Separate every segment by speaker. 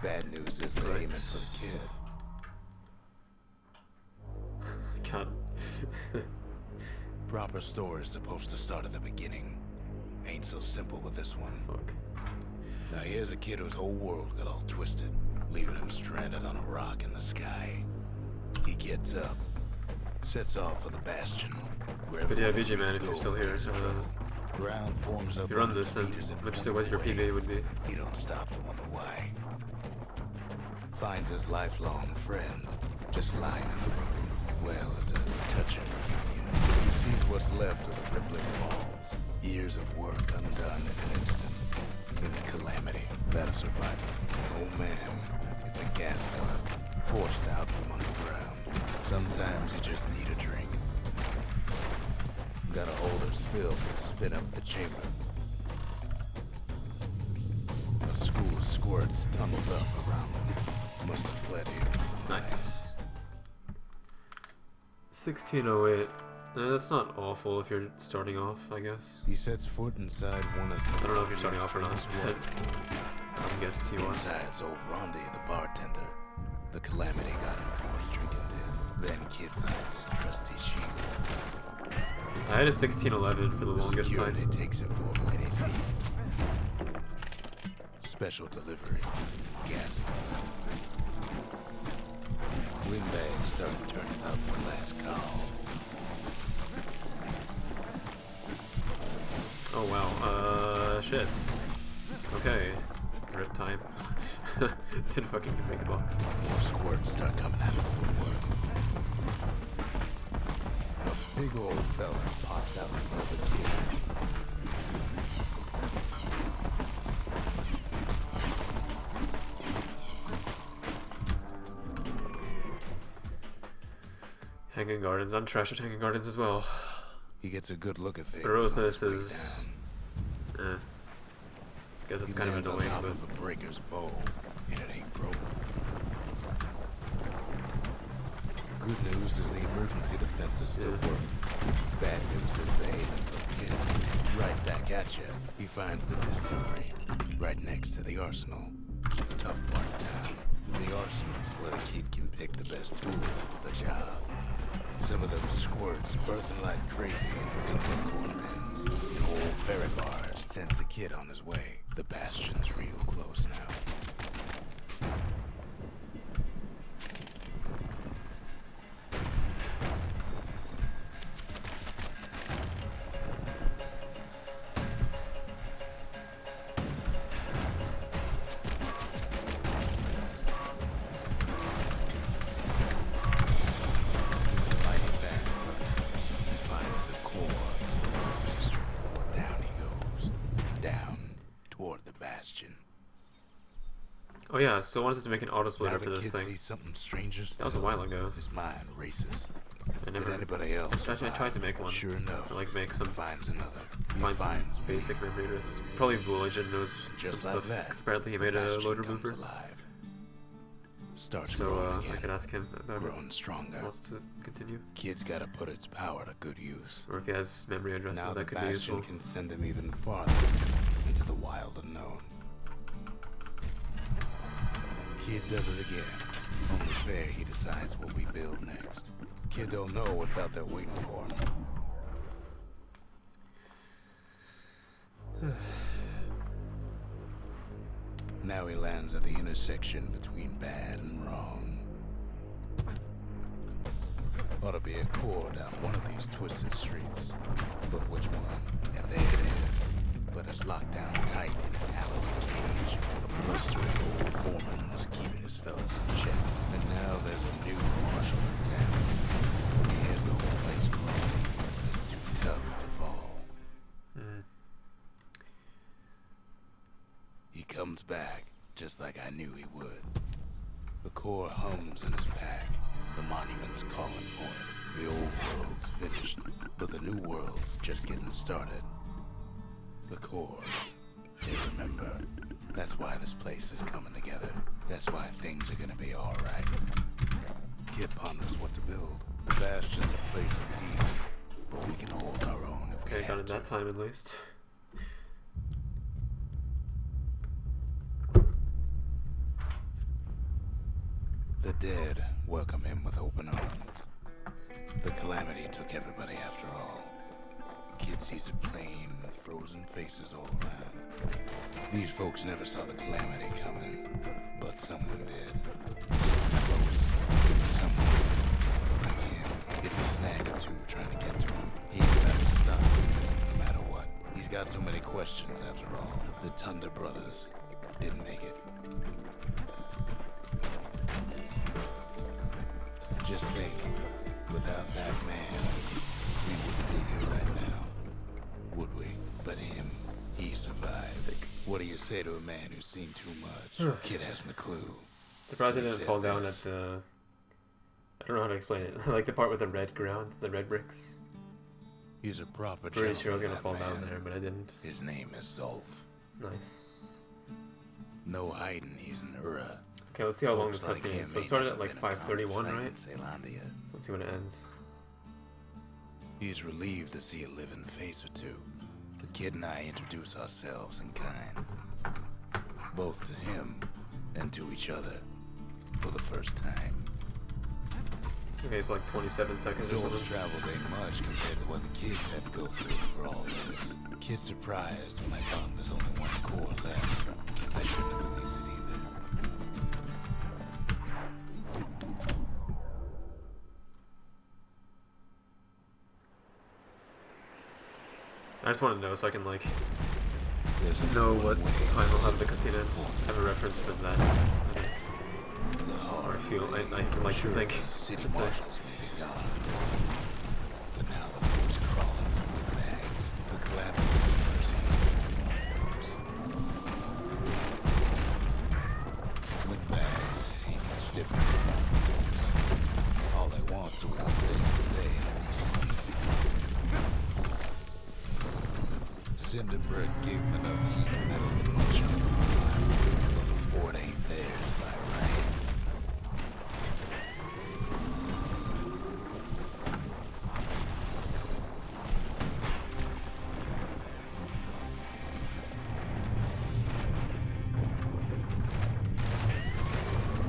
Speaker 1: Bad news is they're aiming for the kid.
Speaker 2: God.
Speaker 1: Proper story's supposed to start at the beginning. Ain't so simple with this one.
Speaker 2: Fuck.
Speaker 1: Now here's a kid whose whole world got all twisted, leaving him stranded on a rock in the sky. He gets up, sets off for the Bastion.
Speaker 2: But yeah, VG man, if you're still here,
Speaker 1: Ground forms up.
Speaker 2: if you run this, then I'm interested what your PV would be.
Speaker 1: He don't stop to wonder why. Finds his lifelong friend just lying in the road. Well, it's a touching reunion. He sees what's left of the rippling walls. Years of work undone in an instant. In the calamity, that a survivor. Oh man, it's a gas fella, forced out from underground. Sometimes you just need a drink. Gotta hold her still to spin up the chamber. A school of squirts tunnels up around them. Must have fled here.
Speaker 2: Nice. 1608. That's not awful if you're starting off, I guess.
Speaker 1: He sets foot inside one of
Speaker 2: I don't know if you're starting off or not, but I guess you are.
Speaker 1: Inside's old Rondi, the bartender. The calamity got him before his drinking did. Then kid finds his trusty shield.
Speaker 2: I had a 1611 for the longest
Speaker 1: Security
Speaker 2: time.
Speaker 1: takes him for a petty thief. Special delivery. Gas. Windbags start turning up for last call.
Speaker 2: Oh wow, shits. Okay. Rip time. Didn't fucking make the box.
Speaker 1: More squirts start coming out of the woodwork. A big old fella pops out in front of the kid.
Speaker 2: Hanging Gardens. I'm trash at Hanging Gardens as well.
Speaker 1: He gets a good look at things.
Speaker 2: The Ruthless is... guess it's kind of annoying,
Speaker 1: on top
Speaker 2: but...
Speaker 1: of a breaker's bow, and it ain't broke. Good news is the emergency defenses still work. Bad news is they aiming for the kid. Right back at you, he finds the distillery, right next to the arsenal. Tough part of town. The arsenal's where the kid can pick the best tools for the job. Some of them squirts birthing like crazy in a couple of corn bins. An old ferry barge sends the kid on his way. The Bastion's real close now.
Speaker 2: Oh yeah, I still wanted to make an auto splitter for this thing.
Speaker 1: Sees something stranger
Speaker 2: that was a while ago.
Speaker 1: His mind races.
Speaker 2: I never.
Speaker 1: Did anybody else?
Speaker 2: Actually, I tried to make one.
Speaker 1: Sure enough,
Speaker 2: or like make some.
Speaker 1: Finds another.
Speaker 2: Find some basic memory addresses. Probably Voolagin knows
Speaker 1: just
Speaker 2: some
Speaker 1: like
Speaker 2: stuff.
Speaker 1: that,
Speaker 2: Because apparently he made a load remover. So I could ask him about
Speaker 1: growing
Speaker 2: it.
Speaker 1: Stronger.
Speaker 2: Wants to continue.
Speaker 1: Kid's gotta put its power to good use.
Speaker 2: Or if he has memory addresses
Speaker 1: now
Speaker 2: that
Speaker 1: the
Speaker 2: could be useful.
Speaker 1: Bastion can send him even farther into the wild unknown. Kid does it again. Only fair he decides what we build next. Kid don't know what's out there waiting for him. Now he lands at the intersection between bad and wrong. Ought to be a core down one of these twisted streets. But which one? And there it is. But it's locked down tight in an alloy cage. A blistering old foreman's keeping his fellas in check. And now there's a new marshal in town. He has the whole place rolling. It's too tough to fall. He comes back, just like I knew he would. The core hums in his pack. The monument's calling for it. The old world's finished, but the new world's just getting started. The core. They remember. That's why this place is coming together. That's why things are gonna be alright. Kid ponders what to build. The Bastion's a place of peace, but we can hold our own if we
Speaker 2: Okay, got
Speaker 1: have
Speaker 2: it
Speaker 1: to.
Speaker 2: that time at least.
Speaker 1: The dead welcome him with open arms. The calamity took everybody after all. Kid sees it plain, frozen faces all around. These folks never saw the calamity coming, but someone did. Someone close. It was someone like him. It's a snag or two trying to get to him. He ain't about to stop, no matter what. He's got so many questions after all. The Thunder brothers didn't make it. Just think, without that man, we wouldn't be here right now, would we? But him, he survived.
Speaker 2: Sick.
Speaker 1: What do you say to a man who's seen too much? Kid hasn't a clue.
Speaker 2: Surprised it
Speaker 1: He
Speaker 2: didn't
Speaker 1: says
Speaker 2: fall down
Speaker 1: this.
Speaker 2: at the... I don't know how to explain it. Like the part with the red ground, the red bricks.
Speaker 1: He's a proper
Speaker 2: Pretty sure I was
Speaker 1: gentleman,
Speaker 2: gonna fall
Speaker 1: that
Speaker 2: down
Speaker 1: man.
Speaker 2: there, but I didn't.
Speaker 1: His name is Zolf.
Speaker 2: Nice.
Speaker 1: No hiding, he's an Ura.
Speaker 2: Okay, let's see how long this
Speaker 1: Folks like
Speaker 2: cutscene
Speaker 1: him
Speaker 2: is. So it
Speaker 1: ain't
Speaker 2: started
Speaker 1: never
Speaker 2: at like
Speaker 1: been a common
Speaker 2: 5:31,
Speaker 1: sight in
Speaker 2: right?
Speaker 1: Caelondia.
Speaker 2: Let's see when it ends.
Speaker 1: He's relieved to see a living face or two. The kid and I introduce ourselves in kind, both to him and to each other, for the first time.
Speaker 2: So, okay, it's like 27 seconds or
Speaker 1: Zolf's
Speaker 2: something.
Speaker 1: travels ain't much compared to what the kids had to go through for all this. Kid's surprised when I tell him there's only one core left. I shouldn't have believed it either.
Speaker 2: I just want to know so I can like
Speaker 1: There's only
Speaker 2: know
Speaker 1: one
Speaker 2: what
Speaker 1: way
Speaker 2: time
Speaker 1: to
Speaker 2: I'll have the
Speaker 1: save
Speaker 2: cutscene
Speaker 1: the
Speaker 2: end.
Speaker 1: fort.
Speaker 2: Have a reference for that. Okay.
Speaker 1: The
Speaker 2: Or I
Speaker 1: hard
Speaker 2: feel
Speaker 1: way.
Speaker 2: I can like to
Speaker 1: Sure,
Speaker 2: think.
Speaker 1: the city
Speaker 2: Should say.
Speaker 1: marshals may be gone, but now the folks crawling with bags. The calamity of mercy. Folks. With bags ain't much different from normal folks. All they want's a warm place to stay and a decent meal. Cinderbrick gave them enough heat and metal to munch on for a while, but the fort ain't theirs by right.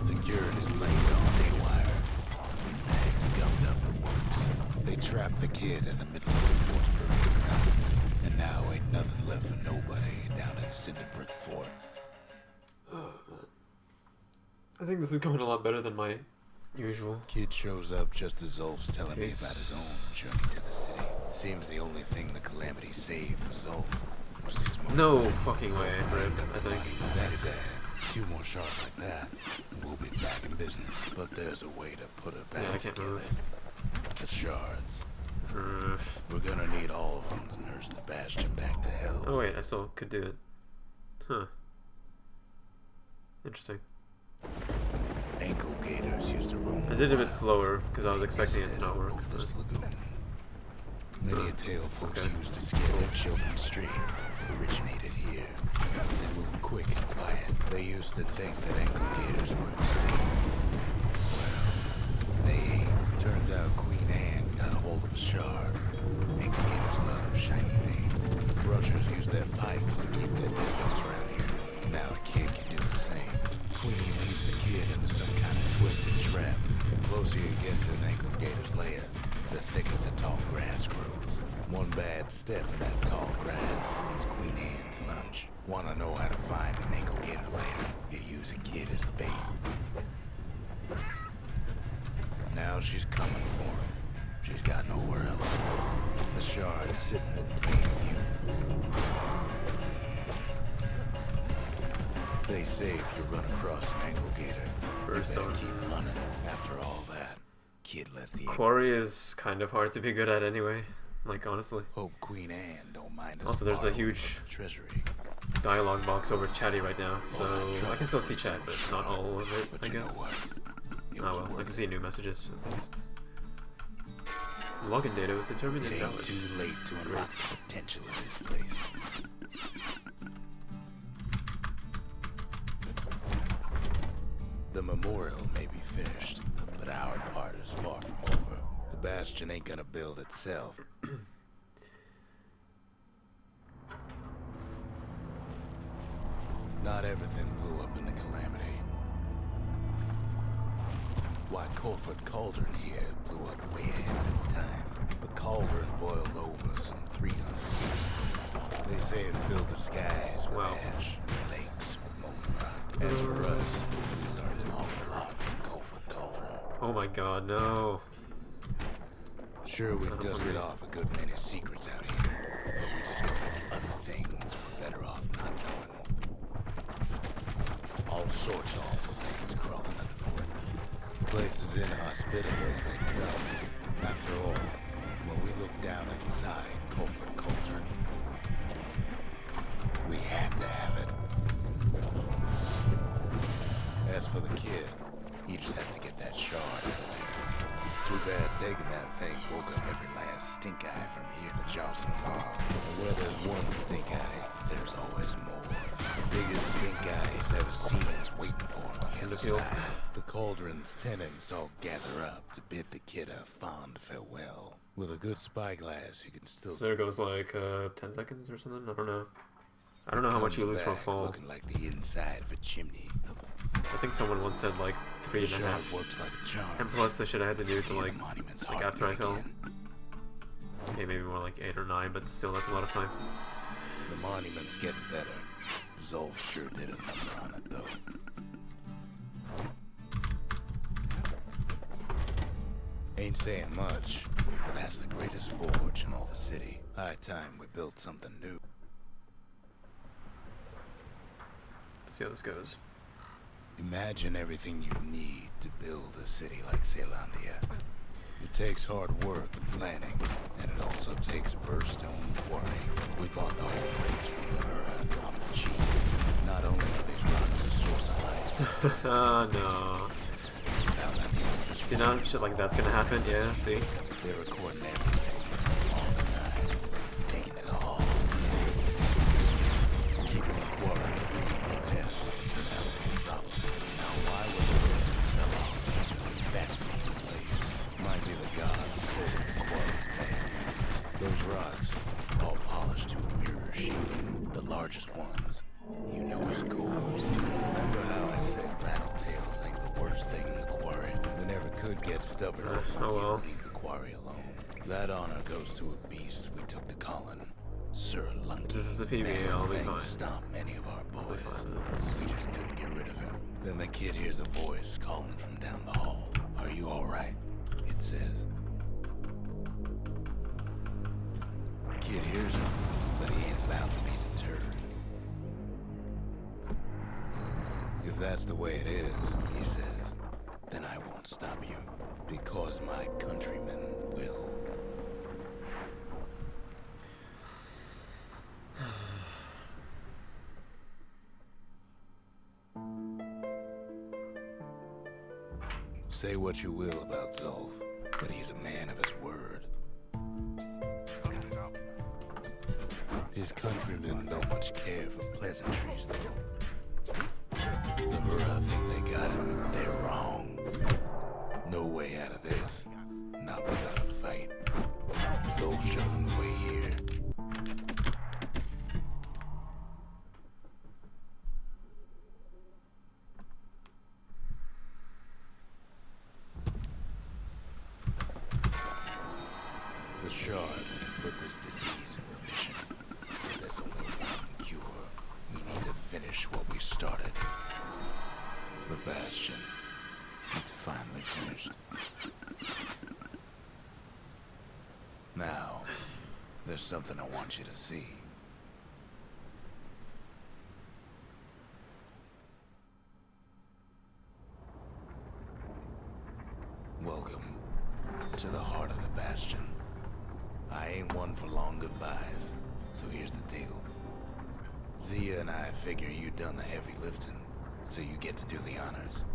Speaker 1: Security's blamed on haywire. Windbags gummed up the works. They trapped the kid in the middle of the fort's parade grounds. And now ain't nothing left for nobody down at Cinderbrick Fort.
Speaker 2: I think this is going a lot better than my usual.
Speaker 1: Kid shows up just as Zolf's telling me
Speaker 2: Case.
Speaker 1: about his own journey to the city. Seems the only thing the calamity saved for Zolf was the smoke.
Speaker 2: No fucking way,
Speaker 1: Zolf
Speaker 2: Rip,
Speaker 1: lined up
Speaker 2: I
Speaker 1: the
Speaker 2: think.
Speaker 1: money, but that's it. A few more shards like that, and we'll be back in business. But there's a way to put it back
Speaker 2: Yeah, I can't
Speaker 1: together.
Speaker 2: move.
Speaker 1: The shards.
Speaker 2: Uh,
Speaker 1: We're gonna need all of them to nurse the Bastion back to health.
Speaker 2: oh wait, I still could do it. Huh. Interesting.
Speaker 1: Ankle gators used to roam.
Speaker 2: I did it a bit slower because I was expecting it to not work.
Speaker 1: Ruthless
Speaker 2: but-
Speaker 1: lagoon. Many a tale folks
Speaker 2: Okay.
Speaker 1: used to scare their children straight originated here. They moved quick and quiet. They used to think that ankle gators were extinct. Well, they ain't. Turns out Queen Anne got a hold of a shard. Ankle gators love shiny things. Brushers use their pikes to keep their distance around here. Now the kid can do the same. Queenie leads the kid into some kind of twisted trap. The closer you get to an ankle gator's lair, the thicker the tall grass grows. One bad step in that tall grass and it's Queen Anne's lunch. Want to know how to find an ankle gator lair? You use a kid as bait. Now she's coming for him. She's got nowhere else to go. The shard's sitting in plain view. They say if you run across an ankle gator,
Speaker 2: First
Speaker 1: you better
Speaker 2: on.
Speaker 1: keep running. After all that, kid lets the
Speaker 2: Quarry is kind of hard to be good at anyway. Like, honestly.
Speaker 1: hope Queen Anne don't mind us.
Speaker 2: Also, there's a
Speaker 1: borrowing
Speaker 2: huge
Speaker 1: from the treasury.
Speaker 2: dialogue box over chatty right now, so
Speaker 1: Well, that
Speaker 2: I can still see
Speaker 1: trouble
Speaker 2: chat, but
Speaker 1: was
Speaker 2: not
Speaker 1: short,
Speaker 2: all of it,
Speaker 1: but
Speaker 2: I
Speaker 1: you know
Speaker 2: guess.
Speaker 1: what? It
Speaker 2: Oh
Speaker 1: was
Speaker 2: well, I
Speaker 1: worth
Speaker 2: can see new messages at least. Login data was determined
Speaker 1: It ain't
Speaker 2: invalid.
Speaker 1: too late to unlock the potential of this place. The memorial may be finished, but our part is far from over. The Bastion ain't gonna build itself. Not everything blew up in the calamity. why Colford Cauldron here blew up way ahead of its time. The cauldron boiled over some 300 years ago. They say it filled the skies with ash and the lakes with molten rock. As for us, we learned an awful lot from Colford Cauldron.
Speaker 2: Oh my god, no.
Speaker 1: Sure, we dusted off a good many secrets out here, but we discovered other things we're better off not knowing. All sorts of awful things crawling underfoot. The place is inhospitable as they come. After all, when we looked down inside Colford Cauldron, we had to have it. As for the kid, he just has to get that shard out of there. Too bad taking that thing woke up every last stink eye from here to Johnson Park. And where there's one stink eye, there's always more. The biggest stink eye he's ever seen is waiting for him on the other side. The cauldron's tenants all gather up to bid the kid a fond farewell. With a good spyglass, you can still
Speaker 2: So there goes like 10 seconds or something? I don't know. I don't know how much you lose for a fall.
Speaker 1: looking like the inside of a chimney.
Speaker 2: I think someone once said like 3.5.
Speaker 1: Works like a charm.
Speaker 2: And plus the shit I had to do to like after I fell.
Speaker 1: Again.
Speaker 2: Okay, maybe more like 8 or 9, but still that's a lot of time.
Speaker 1: The monument's getting better. Zolf sure did a number on it, though. Ain't saying much, but that's the greatest forge in all the city. High time we built something new.
Speaker 2: Let's see how this goes.
Speaker 1: Imagine everything you need to build a city like Zealandia. It takes hard work and planning, and it also takes Burstone Quarry. We bought the whole place from Mura on the cheap. Not only are these rocks a source of life.
Speaker 2: No.
Speaker 1: We found out the oldest
Speaker 2: See now,
Speaker 1: ones.
Speaker 2: shit like that's gonna happen, yeah, see?
Speaker 1: They're recording everything, all the time, taking it all. Keeping the quarry free from pests turned out to be a problem. Now why would the ruins sell off such a fascinating place? Might be the gods told them the quarry's bad news. Those rocks, all polished to a mirror sheen, the largest ones, you know as cores. Remember how I said rattletails ain't the worst thing in the quarry? We never could get stubborn or leave the quarry alone. That honor goes to a beast we took to Colin, Sir Lunky.
Speaker 2: This is a PvE, I'll be fine.
Speaker 1: Stopped many of our
Speaker 2: I'll be
Speaker 1: boys.
Speaker 2: fine with this.
Speaker 1: We just couldn't get rid of him. Then the kid hears a voice calling from down the hall. Are you alright? It says. Kid hears him, but he ain't about to be deterred. If that's the way it is, he says, then I won't stop you, because my countrymen will. Say what you will about Zolf, but he's a man of his word. His countrymen don't much care for pleasantries, though. The Hura think they got him. They're wrong. No way out of this. Not without a fight. Zolf showed them the way here. The shards can put this disease in remission. But there's only one cure. We need to finish what we started. The Bastion. It's finally finished. Now, there's something I want you to see. Welcome to the heart of the Bastion. I ain't one for long goodbyes, so here's the deal. Zia and I figure you done the heavy lifting, so you get to do the honors.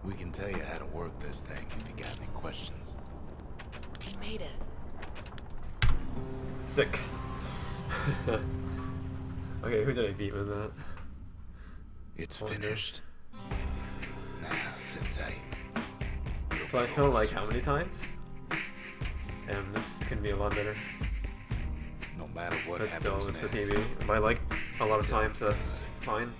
Speaker 1: We can tell you how to work this thing if you got any questions.
Speaker 3: We made it.
Speaker 2: Sick. Okay, who did I beat with that?
Speaker 1: It's finished. Now, sit tight.
Speaker 2: So I fell like how many times? And this can be a lot better.
Speaker 1: No matter what
Speaker 2: But still,
Speaker 1: happens
Speaker 2: it's a
Speaker 1: next,
Speaker 2: PvE. By like a lot of times, so that's fine.